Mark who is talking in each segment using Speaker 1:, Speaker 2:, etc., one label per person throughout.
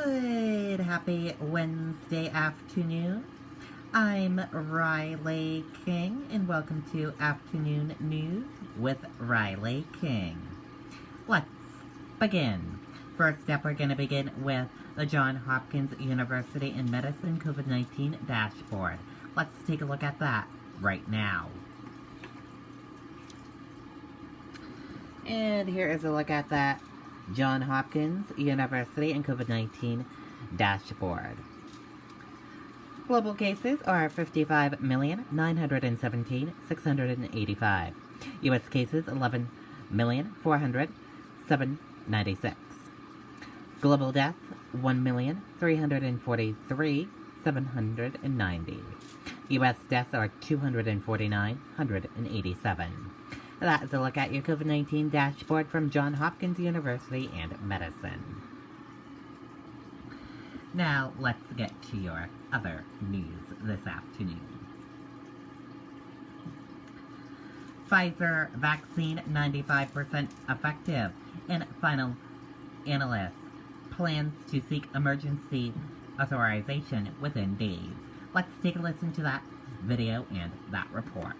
Speaker 1: Good, happy Wednesday afternoon. I'm Riley King, and welcome to Afternoon News with Riley King. Let's begin. First up, we're going to begin with the Johns Hopkins University in Medicine COVID-19 dashboard. Let's take a look at that right now. And here is a look at that Johns Hopkins University and COVID-19 dashboard. Global cases are 55,917,685. U.S. cases 11,400,796. Global deaths 1,343,790. U.S. deaths are 249,187. That is a look at your COVID-19 dashboard from Johns Hopkins University and Medicine. Now, let's get to your other news this afternoon. Pfizer vaccine 95% effective, and final analyst plans to seek emergency authorization within days. Let's take a listen to that video and that report.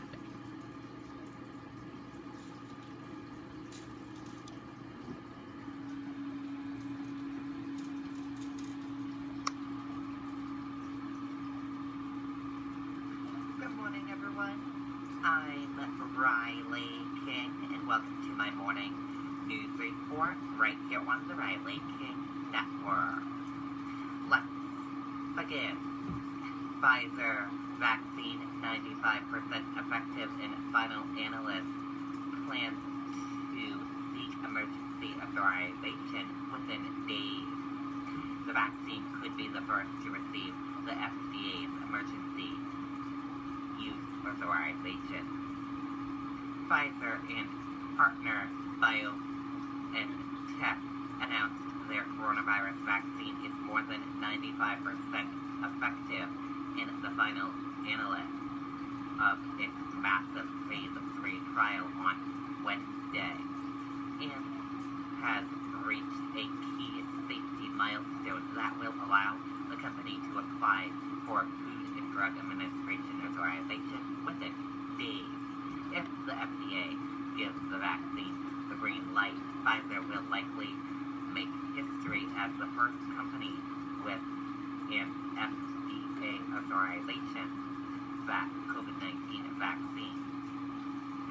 Speaker 1: I'm Riley King, and welcome to my morning news report right here on the Riley King Network. Let's begin. Pfizer vaccine 95% effective, and final analyst plans to seek emergency authorization within days. The vaccine could be the first to receive the FDA's emergency use authorization. Pfizer and partner BioNTech announced their coronavirus vaccine is more than 95% effective in the final analysis of its massive phase 3 trial on Wednesday, and has reached a key safety milestone that will allow the company to apply for Food and Drug Administration authorization within days. If the FDA gives the vaccine the green light, Pfizer will likely make history as the first company with an FDA authorization that COVID-19 vaccine.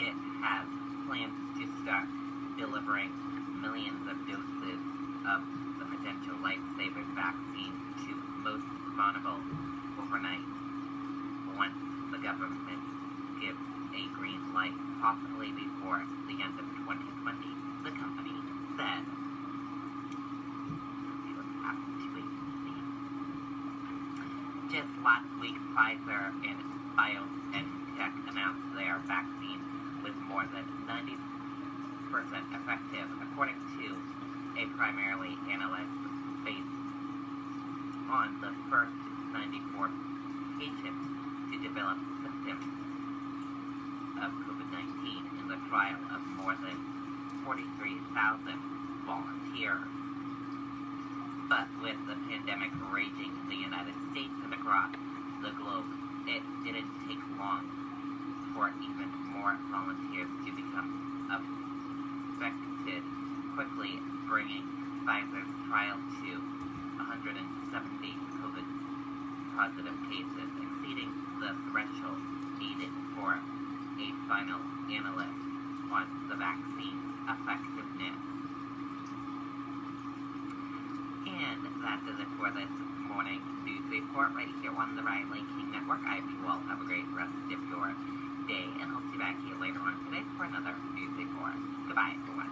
Speaker 1: It has plans to start delivering millions of doses of the potential life-saving vaccine to most vulnerable overnight once the government gives a green light, possibly before the end of 2020, the company said. We'll have to wait and see. Just last week, Pfizer and BioNTech announced their vaccine was more than 90% effective, according to a primarily analyst based on the first 94 patients to develop symptoms of COVID-19 in the trial of more than 43,000 volunteers. But with the pandemic raging in the United States and across the globe, it didn't take long for even more volunteers to become affected, quickly bringing Pfizer's trial to 170 COVID-positive cases, exceeding the threshold needed for a final analysis on the vaccine's effectiveness. And that does it for this morning news report right here on the Riley King Network. I hope you all have a great rest of your day, and I'll see you back here later on today for another news report. Goodbye, everyone.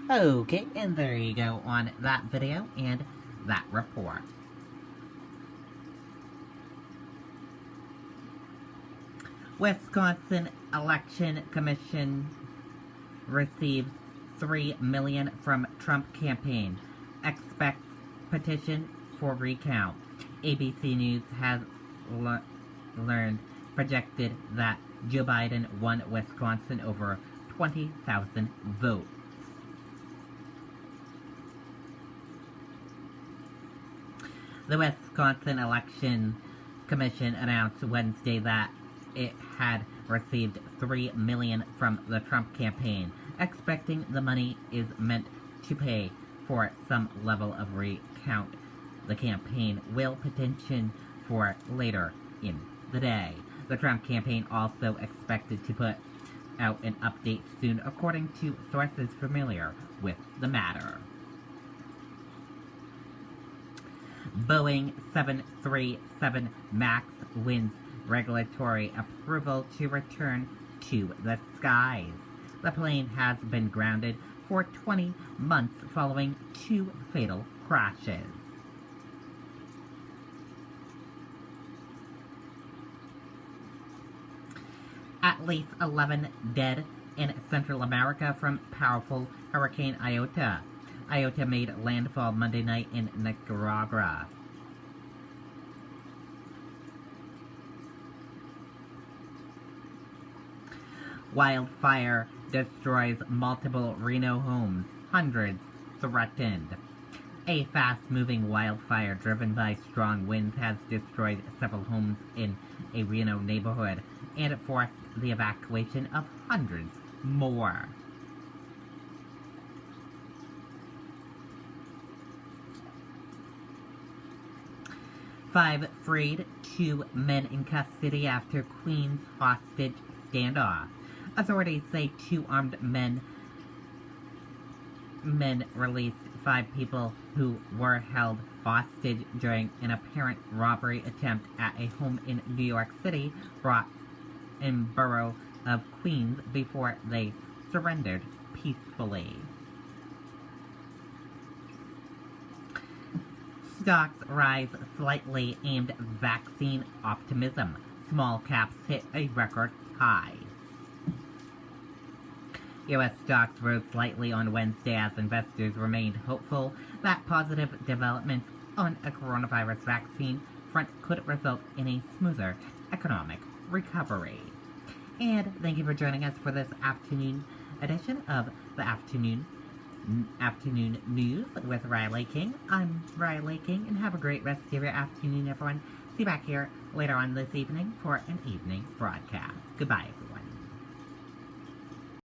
Speaker 1: Okay, and there you go on that video and that report. Wisconsin Election Commission received $3 million from Trump campaign. Expects petition for recount. ABC News has learned projected that Joe Biden won Wisconsin over 20,000 votes.
Speaker 2: The Wisconsin Election Commission announced Wednesday that it had received $3 million from the Trump campaign, expecting the money is meant to pay for some level of recount. The campaign will petition for later in the day. The Trump campaign also expected to put out an update soon, according to sources familiar with the matter. Boeing 737 MAX wins regulatory approval to return to the skies. The plane has been grounded for 20 months following 2 fatal crashes. At least 11 dead in Central America from powerful Hurricane Iota. Iota made landfall Monday night in Nicaragua. Wildfire destroys multiple Reno homes, hundreds threatened. A fast-moving wildfire driven by strong winds has destroyed several homes in a Reno neighborhood and forced the evacuation of hundreds more. Five freed, 2 men in custody after Queens hostage standoff. Authorities say 2 armed men released 5 people who were held hostage during an apparent robbery attempt at a home in New York City, in borough of Queens, before they surrendered peacefully. Stocks rise slightly amid vaccine optimism. Small caps hit a record high. U.S. stocks rose slightly on Wednesday as investors remained hopeful that positive developments on a coronavirus vaccine front could result in a smoother economic recovery. And thank you for joining us for this afternoon edition of the Afternoon News with Riley King. I'm Riley King, and have a great rest of your afternoon, everyone. See you back here later on this evening for an evening broadcast. Goodbye, everyone.